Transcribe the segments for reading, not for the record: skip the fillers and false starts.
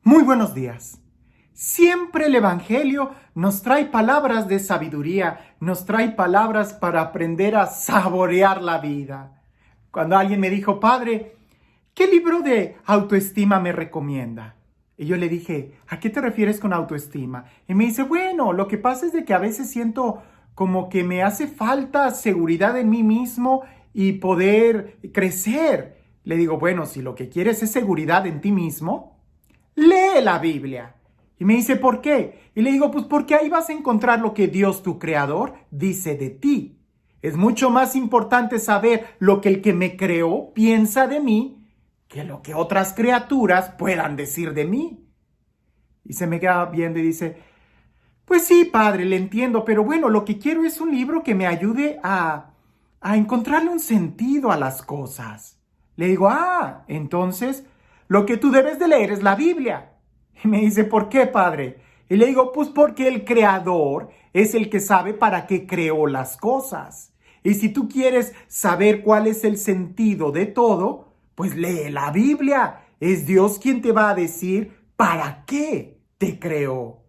Muy buenos días. Siempre el Evangelio nos trae palabras de sabiduría, nos trae palabras para aprender a saborear la vida. Cuando alguien me dijo, Padre, ¿qué libro de autoestima me recomienda? Y yo le dije, ¿a qué te refieres con autoestima? Y me dice, bueno, lo que pasa es de que a veces siento como que me hace falta seguridad en mí mismo y poder crecer. Le digo, bueno, si lo que quieres es seguridad en ti mismo, lee la Biblia. Y me dice, ¿por qué? Y le digo, pues porque ahí vas a encontrar lo que Dios, tu creador, dice de ti. Es mucho más importante saber lo que el que me creó piensa de mí que lo que otras criaturas puedan decir de mí. Y se me queda viendo y dice, pues sí, padre, le entiendo, pero bueno, lo que quiero es un libro que me ayude a encontrarle un sentido a las cosas. Le digo, entonces lo que tú debes de leer es la Biblia. Y me dice, ¿por qué, padre? Y le digo, pues porque el creador es el que sabe para qué creó las cosas. Y si tú quieres saber cuál es el sentido de todo, pues lee la Biblia. Es Dios quien te va a decir para qué te creó.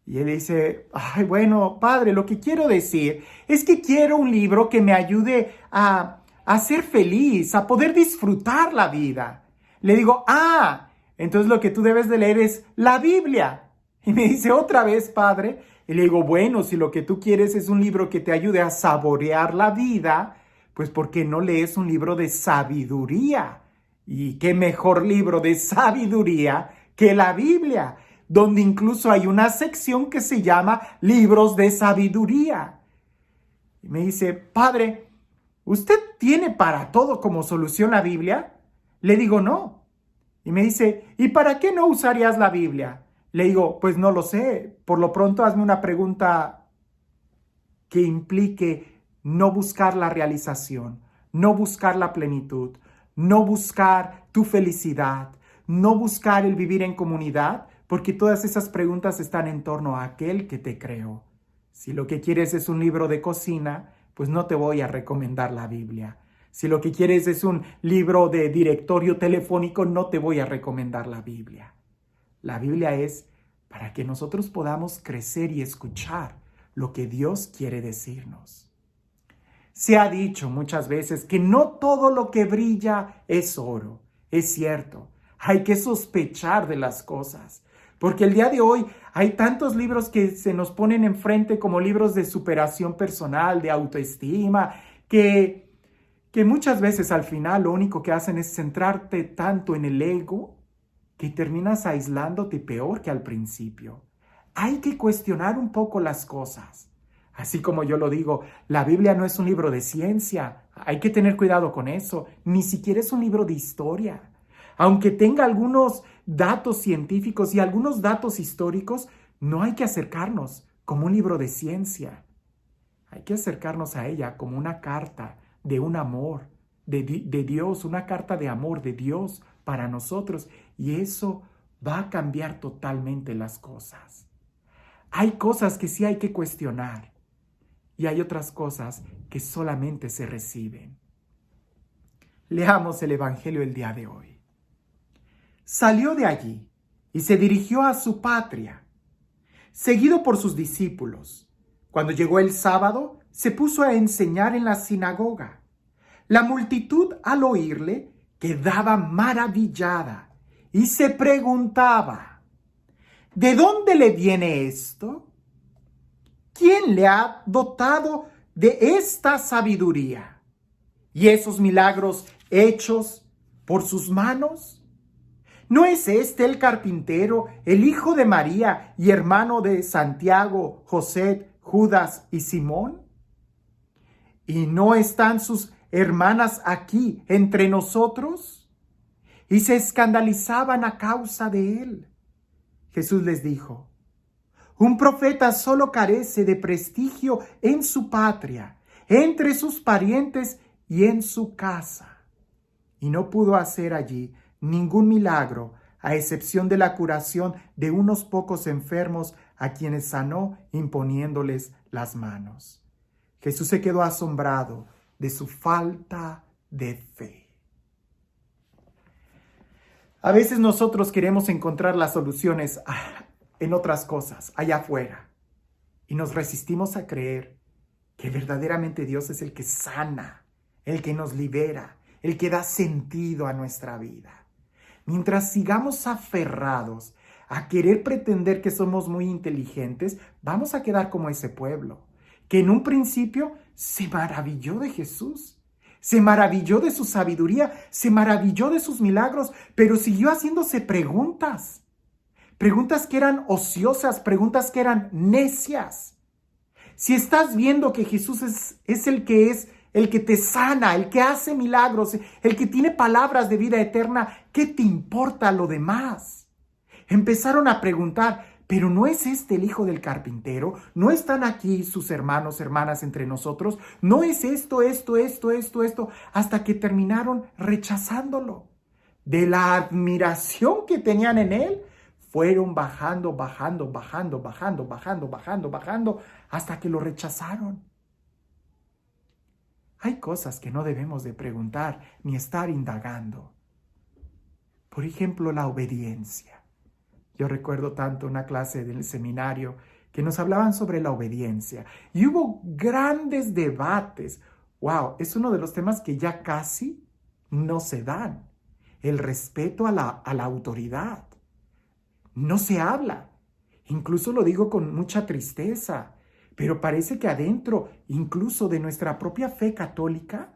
Y él dice, bueno, padre, lo que quiero decir es que quiero un libro que me ayude a ser feliz, a poder disfrutar la vida. Le digo, entonces lo que tú debes de leer es la Biblia. Y me dice, otra vez, padre. Y le digo, bueno, si lo que tú quieres es un libro que te ayude a saborear la vida, pues ¿por qué no lees un libro de sabiduría? Y qué mejor libro de sabiduría que la Biblia, donde incluso hay una sección que se llama libros de sabiduría. Y me dice, padre, ¿usted tiene para todo como solución la Biblia? Le digo, no. Y me dice, ¿y para qué no usarías la Biblia? Le digo, pues no lo sé. Por lo pronto hazme una pregunta que implique no buscar la realización, no buscar la plenitud, no buscar tu felicidad, no buscar el vivir en comunidad, porque todas esas preguntas están en torno a aquel que te creó. Si lo que quieres es un libro de cocina, pues no te voy a recomendar la Biblia. Si lo que quieres es un libro de directorio telefónico, no te voy a recomendar la Biblia. La Biblia es para que nosotros podamos crecer y escuchar lo que Dios quiere decirnos. Se ha dicho muchas veces que no todo lo que brilla es oro. Es cierto, hay que sospechar de las cosas, porque el día de hoy hay tantos libros que se nos ponen enfrente como libros de superación personal, de autoestima, que muchas veces al final lo único que hacen es centrarte tanto en el ego que terminas aislándote peor que al principio. Hay que cuestionar un poco las cosas. Así como yo lo digo, la Biblia no es un libro de ciencia. Hay que tener cuidado con eso. Ni siquiera es un libro de historia. Aunque tenga algunos datos científicos y algunos datos históricos, no hay que acercarnos como un libro de ciencia. Hay que acercarnos a ella como una carta de un amor de Dios, una carta de amor de Dios para nosotros. Y eso va a cambiar totalmente las cosas. Hay cosas que sí hay que cuestionar y hay otras cosas que solamente se reciben. Leamos el Evangelio el día de hoy. Salió de allí y se dirigió a su patria, seguido por sus discípulos. Cuando llegó el sábado, se puso a enseñar en la sinagoga. La multitud, al oírle, quedaba maravillada y se preguntaba, ¿de dónde le viene esto? ¿Quién le ha dotado de esta sabiduría y esos milagros hechos por sus manos? ¿No es este el carpintero, el hijo de María y hermano de Santiago, José, Judas y Simón? ¿Y no están sus hermanas aquí entre nosotros? Y se escandalizaban a causa de él. Jesús les dijo, un profeta solo carece de prestigio en su patria, entre sus parientes y en su casa. Y no pudo hacer allí ningún milagro, a excepción de la curación de unos pocos enfermos a quienes sanó imponiéndoles las manos. Jesús se quedó asombrado de su falta de fe. A veces nosotros queremos encontrar las soluciones en otras cosas, allá afuera, y nos resistimos a creer que verdaderamente Dios es el que sana, el que nos libera, el que da sentido a nuestra vida. Mientras sigamos aferrados a querer pretender que somos muy inteligentes, vamos a quedar como ese pueblo, que en un principio se maravilló de Jesús, se maravilló de su sabiduría, se maravilló de sus milagros, pero siguió haciéndose preguntas, preguntas que eran ociosas, preguntas que eran necias. Si estás viendo que Jesús es el que te sana, el que hace milagros, el que tiene palabras de vida eterna, ¿qué te importa lo demás? Empezaron a preguntar, ¿pero no es este el hijo del carpintero? ¿No están aquí sus hermanos, hermanas entre nosotros? ¿No es esto, hasta que terminaron rechazándolo? De la admiración que tenían en él, fueron bajando, hasta que lo rechazaron. Hay cosas que no debemos de preguntar ni estar indagando. Por ejemplo, la obediencia. Yo recuerdo tanto una clase del seminario que nos hablaban sobre la obediencia y hubo grandes debates. Wow, es uno de los temas que ya casi no se dan. El respeto a la autoridad. No se habla. Incluso lo digo con mucha tristeza, pero parece que adentro, incluso de nuestra propia fe católica,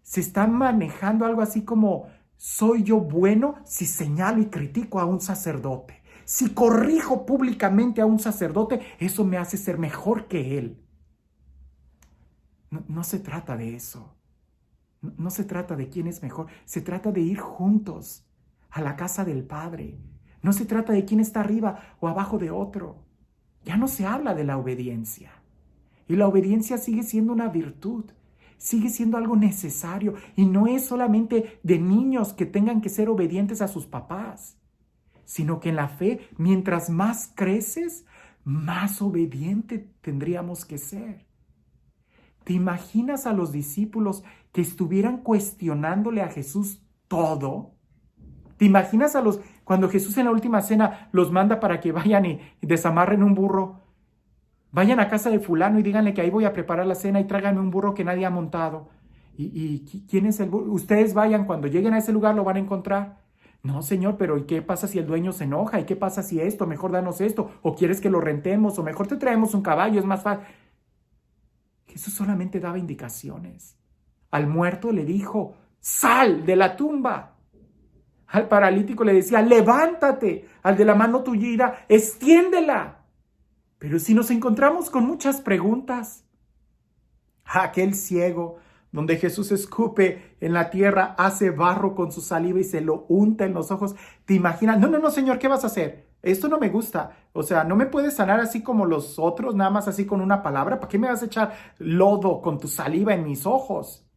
se está manejando algo así como: soy yo bueno si señalo y critico a un sacerdote. Si corrijo públicamente a un sacerdote, eso me hace ser mejor que él. No se trata de eso. No se trata de quién es mejor. Se trata de ir juntos a la casa del Padre. No se trata de quién está arriba o abajo de otro. Ya no se habla de la obediencia. Y la obediencia sigue siendo una virtud. Sigue siendo algo necesario. Y no es solamente de niños que tengan que ser obedientes a sus papás, sino que en la fe, mientras más creces, más obediente tendríamos que ser. ¿Te imaginas a los discípulos que estuvieran cuestionándole a Jesús todo? ¿Te imaginas cuando Jesús en la última cena los manda para que vayan y desamarren un burro? Vayan a casa de fulano y díganle que ahí voy a preparar la cena y tráiganme un burro que nadie ha montado. ¿Y quién es el burro? Ustedes vayan, cuando lleguen a ese lugar lo van a encontrar. No, Señor, pero ¿y qué pasa si el dueño se enoja? ¿Y qué pasa si esto? Mejor danos esto. ¿O quieres que lo rentemos? ¿O mejor te traemos un caballo? Es más fácil. Jesús solamente daba indicaciones. Al muerto le dijo: sal de la tumba. Al paralítico le decía: levántate. Al de la mano tullida, extiéndela. Pero si nos encontramos con muchas preguntas, aquel ciego, donde Jesús escupe en la tierra, hace barro con su saliva y se lo unta en los ojos, ¿te imaginas? No, Señor, ¿qué vas a hacer? Esto no me gusta. O sea, no me puedes sanar así como los otros, nada más así con una palabra. ¿Para qué me vas a echar lodo con tu saliva en mis ojos?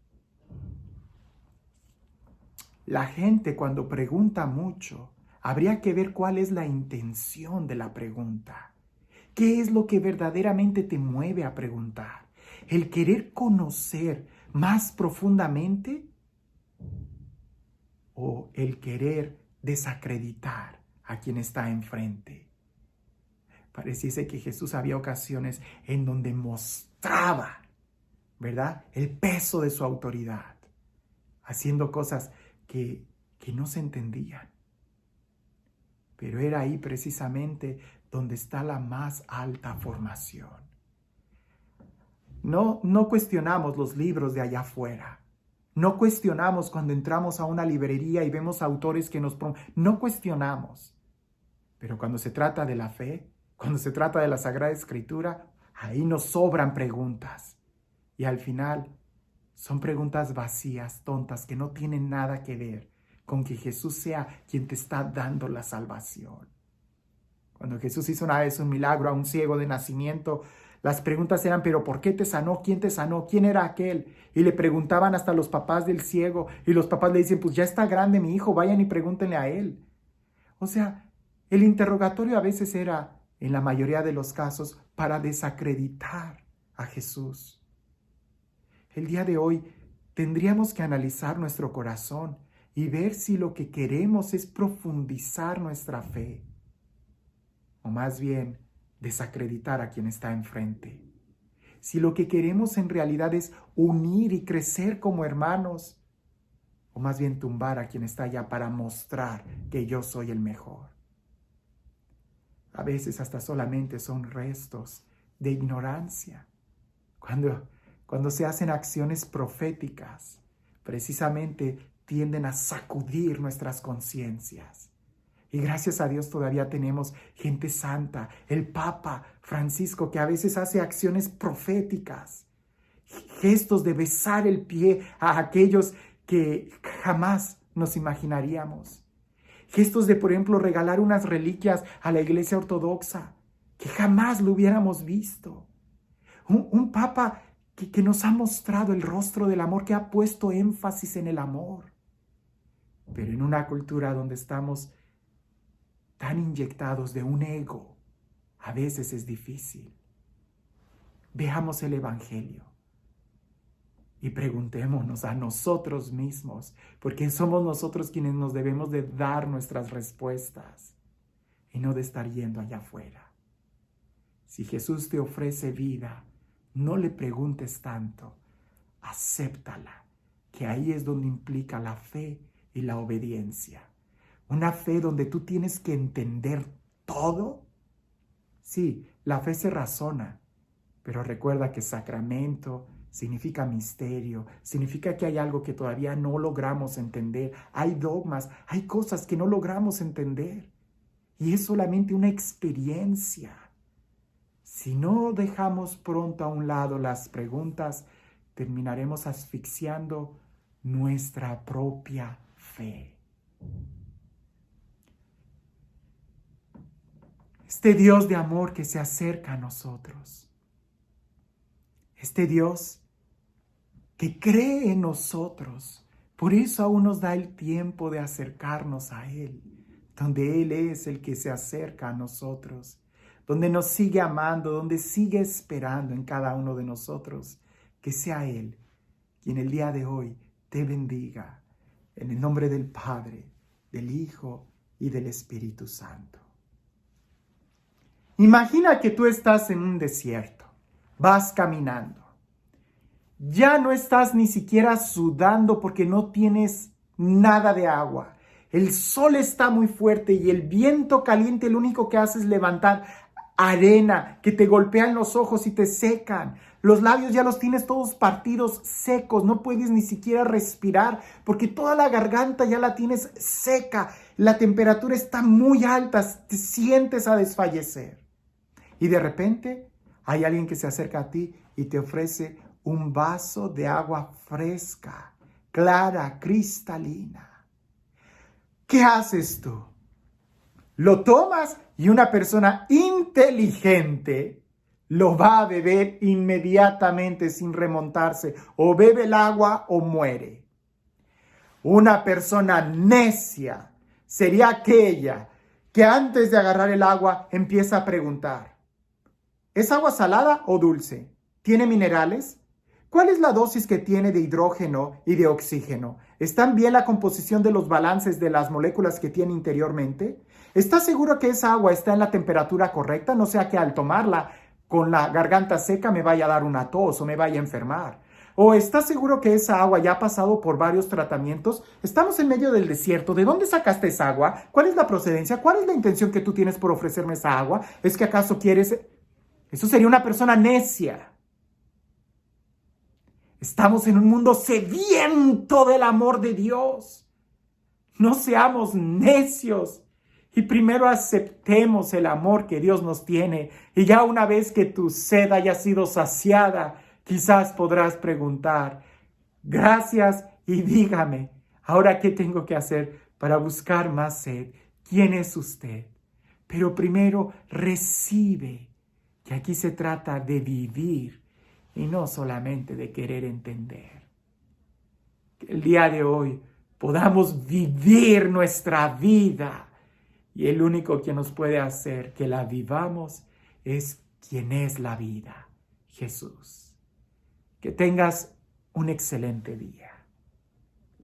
La gente, cuando pregunta mucho, habría que ver cuál es la intención de la pregunta. ¿Qué es lo que verdaderamente te mueve a preguntar? ¿El querer conocer más profundamente o el querer desacreditar a quien está enfrente? Pareciese que Jesús había ocasiones en donde mostraba, ¿verdad?, el peso de su autoridad, haciendo cosas que no se entendían. Pero era ahí precisamente donde está la más alta formación. No cuestionamos los libros de allá afuera. No cuestionamos cuando entramos a una librería y vemos autores que no cuestionamos. Pero cuando se trata de la fe, cuando se trata de la Sagrada Escritura, ahí nos sobran preguntas. Y al final son preguntas vacías, tontas, que no tienen nada que ver con que Jesús sea quien te está dando la salvación. Cuando Jesús hizo una vez un milagro a un ciego de nacimiento, las preguntas eran: ¿pero por qué te sanó? ¿Quién te sanó? ¿Quién era aquel? Y le preguntaban hasta los papás del ciego, y los papás le dicen: pues ya está grande mi hijo, vayan y pregúntenle a él. O sea, el interrogatorio a veces era, en la mayoría de los casos, para desacreditar a Jesús. El día de hoy tendríamos que analizar nuestro corazón y ver si lo que queremos es profundizar nuestra fe, o más bien desacreditar a quien está enfrente. Si lo que queremos en realidad es unir y crecer como hermanos, o más bien tumbar a quien está allá para mostrar que yo soy el mejor. A veces hasta solamente son restos de ignorancia. Cuando se hacen acciones proféticas, precisamente tienden a sacudir nuestras conciencias. Y gracias a Dios todavía tenemos gente santa, el Papa Francisco, que a veces hace acciones proféticas, gestos de besar el pie a aquellos que jamás nos imaginaríamos. Gestos de, por ejemplo, regalar unas reliquias a la Iglesia Ortodoxa, que jamás lo hubiéramos visto. Un Papa que nos ha mostrado el rostro del amor, que ha puesto énfasis en el amor. Pero en una cultura donde estamos tan inyectados de un ego, a veces es difícil. Veamos el Evangelio y preguntémonos a nosotros mismos, porque somos nosotros quienes nos debemos de dar nuestras respuestas y no de estar yendo allá afuera. Si Jesús te ofrece vida, no le preguntes tanto, acéptala, que ahí es donde implica la fe y la obediencia. Una fe donde tú tienes que entender todo. Sí, la fe se razona, pero recuerda que sacramento significa misterio, significa que hay algo que todavía no logramos entender. Hay dogmas, hay cosas que no logramos entender. Y es solamente una experiencia. Si no dejamos pronto a un lado las preguntas, terminaremos asfixiando nuestra propia fe. Este Dios de amor que se acerca a nosotros. Este Dios que cree en nosotros. Por eso aún nos da el tiempo de acercarnos a Él, donde Él es el que se acerca a nosotros, donde nos sigue amando, donde sigue esperando en cada uno de nosotros. Que sea Él quien el día de hoy te bendiga. En el nombre del Padre, del Hijo y del Espíritu Santo. Imagina que tú estás en un desierto, vas caminando. Ya no estás ni siquiera sudando porque no tienes nada de agua. El sol está muy fuerte y el viento caliente lo único que hace es levantar arena que te golpean los ojos y te secan. Los labios ya los tienes todos partidos, secos. No puedes ni siquiera respirar porque toda la garganta ya la tienes seca. La temperatura está muy alta, te sientes a desfallecer. Y de repente hay alguien que se acerca a ti y te ofrece un vaso de agua fresca, clara, cristalina. ¿Qué haces tú? Lo tomas y una persona inteligente lo va a beber inmediatamente sin remontarse. O bebe el agua o muere. Una persona necia sería aquella que antes de agarrar el agua empieza a preguntar: ¿es agua salada o dulce? ¿Tiene minerales? ¿Cuál es la dosis que tiene de hidrógeno y de oxígeno? ¿Están bien la composición de los balances de las moléculas que tiene interiormente? ¿Estás seguro que esa agua está en la temperatura correcta? No sea que al tomarla con la garganta seca me vaya a dar una tos o me vaya a enfermar. ¿O estás seguro que esa agua ya ha pasado por varios tratamientos? Estamos en medio del desierto. ¿De dónde sacaste esa agua? ¿Cuál es la procedencia? ¿Cuál es la intención que tú tienes por ofrecerme esa agua? ¿Es que acaso quieres...? Eso sería una persona necia. Estamos en un mundo sediento del amor de Dios. No seamos necios y primero aceptemos el amor que Dios nos tiene. Y ya una vez que tu sed haya sido saciada, quizás podrás preguntar: gracias y dígame, ¿ahora qué tengo que hacer para buscar más sed? ¿Quién es usted? Pero primero recibe. Que aquí se trata de vivir y no solamente de querer entender. Que el día de hoy podamos vivir nuestra vida y el único que nos puede hacer que la vivamos es quien es la vida, Jesús. Que tengas un excelente día.